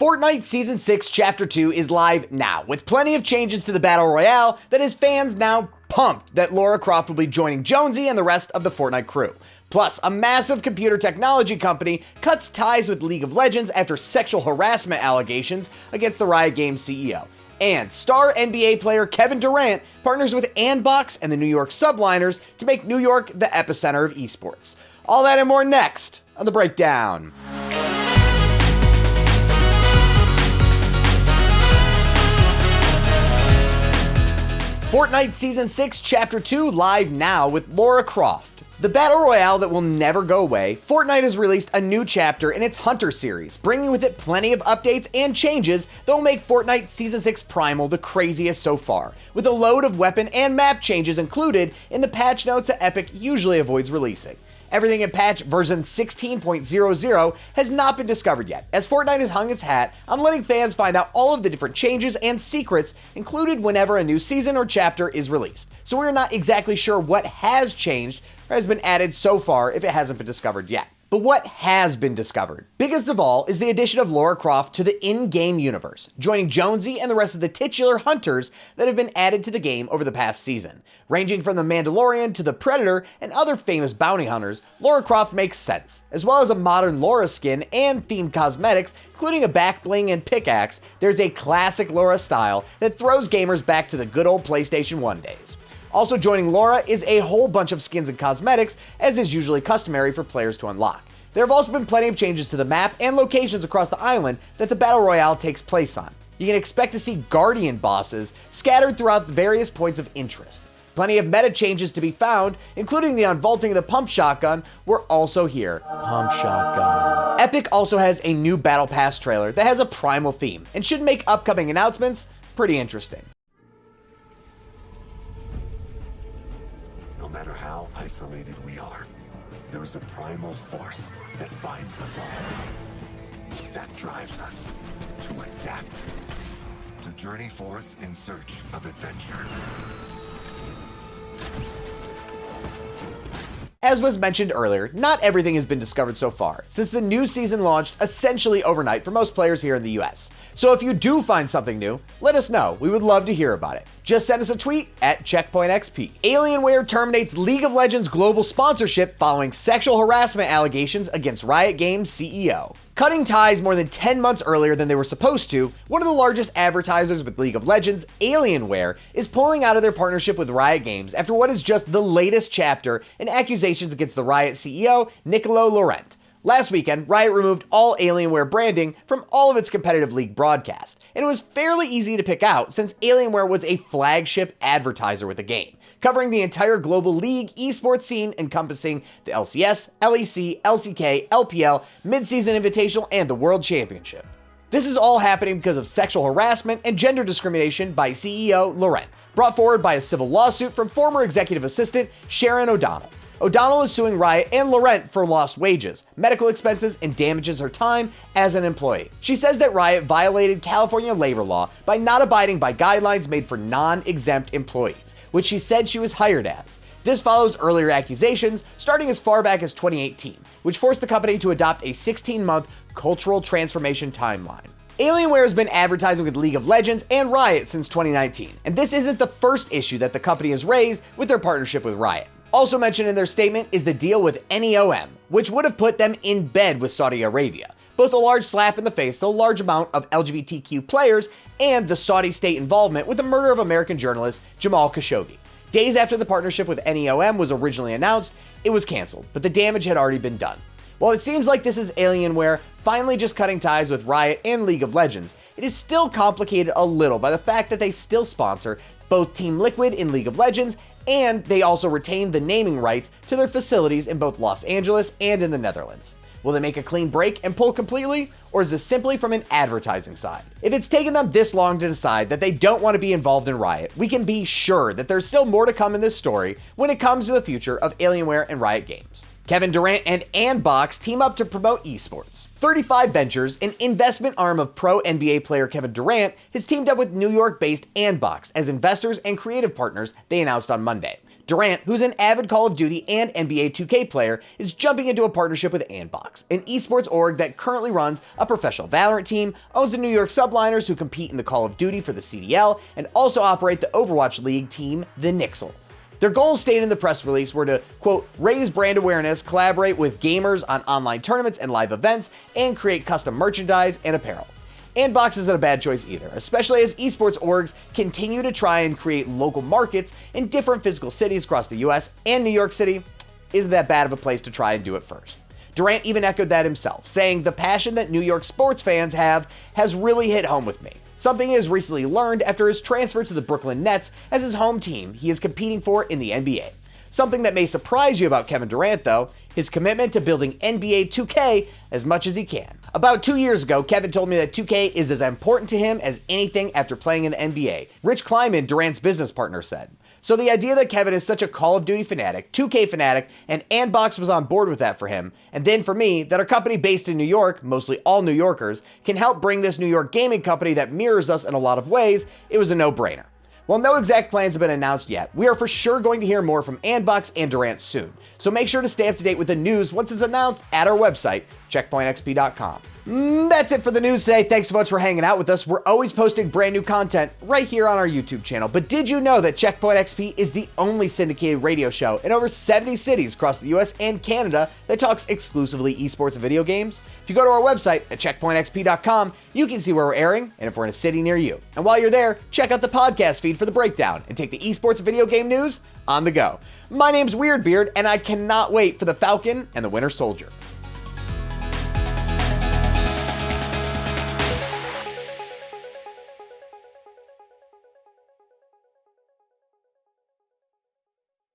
Fortnite Season 6 Chapter 2 is live now, with plenty of changes to the Battle Royale that has fans now pumped that Lara Croft will be joining Jonesy and the rest of the Fortnite crew. Plus, a massive computer technology company cuts ties with League of Legends after sexual harassment allegations against the Riot Games CEO. And star NBA player Kevin Durant partners with AndBox and the New York Subliners to make New York the epicenter of esports. All that and more next on The Breakdown. Fortnite Season 6 Chapter 2 live now with Lara Croft. The Battle Royale that will never go away, Fortnite has released a new chapter in its Hunter series, bringing with it plenty of updates and changes that will make Fortnite Season 6 Primal the craziest so far, with a load of weapon and map changes included in the patch notes that Epic usually avoids releasing. Everything in patch version 16.00 has not been discovered yet, as Fortnite has hung its hat on letting fans find out all of the different changes and secrets included whenever a new season or chapter is released. So we're not exactly sure what has changed or has been added so far if it hasn't been discovered yet. But what has been discovered? Biggest of all is the addition of Lara Croft to the in-game universe, joining Jonesy and the rest of the titular hunters that have been added to the game over the past season. Ranging from the Mandalorian to the Predator and other famous bounty hunters, Lara Croft makes sense, as well as a modern Lara skin and themed cosmetics, including a back bling and pickaxe. There's a classic Lara style that throws gamers back to the good old PlayStation 1 days. Also joining Lara is a whole bunch of skins and cosmetics, as is usually customary for players to unlock. There have also been plenty of changes to the map and locations across the island that the Battle Royale takes place on. You can expect to see Guardian bosses scattered throughout the various points of interest. Plenty of meta changes to be found, including the unvaulting of the pump shotgun, were also here. Pump shotgun. Epic also has a new Battle Pass trailer that has a Primal theme, and should make upcoming announcements pretty interesting. No matter how isolated we are, there is a primal force that binds us all, that drives us to adapt, to journey forth in search of adventure. As was mentioned earlier, not everything has been discovered so far, since the new season launched essentially overnight for most players here in the US. So if you do find something new, let us know. We would love to hear about it. Just send us a tweet at CheckpointXP. Alienware terminates League of Legends global sponsorship following sexual harassment allegations against Riot Games CEO. Cutting ties more than 10 months earlier than they were supposed to, one of the largest advertisers with League of Legends, Alienware, is pulling out of their partnership with Riot Games after what is just the latest chapter in accusations against the Riot CEO, Durant. Last weekend, Riot removed all Alienware branding from all of its competitive League broadcasts, and it was fairly easy to pick out since Alienware was a flagship advertiser with the game, covering the entire global League esports scene encompassing the LCS, LEC, LCK, LPL, Mid-Season Invitational, and the World Championship. This is all happening because of sexual harassment and gender discrimination by CEO Durant, brought forward by a civil lawsuit from former executive assistant Sharon O'Donnell. O'Donnell is suing Riot and Durant for lost wages, medical expenses, and damages her time as an employee. She says that Riot violated California labor law by not abiding by guidelines made for non-exempt employees, which she said she was hired as. This follows earlier accusations starting as far back as 2018, which forced the company to adopt a 16-month cultural transformation timeline. Alienware has been advertising with League of Legends and Riot since 2019, and this isn't the first issue that the company has raised with their partnership with Riot. Also mentioned in their statement is the deal with NEOM, which would have put them in bed with Saudi Arabia. Both a large slap in the face to a large amount of LGBTQ players and the Saudi state involvement with the murder of American journalist Jamal Khashoggi. Days after the partnership with NEOM was originally announced, it was canceled, but the damage had already been done. While it seems like this is Alienware finally just cutting ties with Riot and League of Legends, it is still complicated a little by the fact that they still sponsor both Team Liquid in League of Legends, and they also retain the naming rights to their facilities in both Los Angeles and in the Netherlands. Will they make a clean break and pull completely, or is this simply from an advertising side? If it's taken them this long to decide that they don't want to be involved in Riot, we can be sure that there's still more to come in this story when it comes to the future of Alienware and Riot Games. Kevin Durant and AndBox team up to promote esports. 35 Ventures, an investment arm of pro NBA player Kevin Durant, has teamed up with New York-based AndBox as investors and creative partners, they announced on Monday. Durant, who's an avid Call of Duty and NBA 2K player, is jumping into a partnership with AndBox, an esports org that currently runs a professional Valorant team, owns the New York Subliners who compete in the Call of Duty for the CDL, and also operate the Overwatch League team, the Nixel. Their goals stated in the press release were to, quote, raise brand awareness, collaborate with gamers on online tournaments and live events, and create custom merchandise and apparel. AndBox isn't a bad choice either, especially as esports orgs continue to try and create local markets in different physical cities across the US, and New York City isn't that bad of a place to try and do it first. Durant even echoed that himself, saying the passion that New York sports fans have has really hit home with me. Something he has recently learned after his transfer to the Brooklyn Nets as his home team he is competing for in the NBA. Something that may surprise you about Kevin Durant, though, his commitment to building NBA 2K as much as he can. About 2 years ago, Kevin told me that 2K is as important to him as anything after playing in the NBA, Rich Kleiman, Durant's business partner, said. So the idea that Kevin is such a Call of Duty fanatic, 2K fanatic, and AndBox was on board with that for him, and then for me, that our company based in New York, mostly all New Yorkers, can help bring this New York gaming company that mirrors us in a lot of ways, it was a no-brainer. While no exact plans have been announced yet, we are for sure going to hear more from AndBox and Durant soon, so make sure to stay up to date with the news once it's announced at our website, checkpointxp.com. That's it for the news today. Thanks so much for hanging out with us. We're always posting brand new content right here on our YouTube channel. But did you know that Checkpoint XP is the only syndicated radio show in over 70 cities across the US and Canada that talks exclusively esports and video games? If you go to our website at checkpointxp.com, you can see where we're airing and if we're in a city near you. And while you're there, check out the podcast feed for the breakdown and take the esports and video game news on the go. My name's Weirdbeard, and I cannot wait for the Falcon and the Winter Soldier.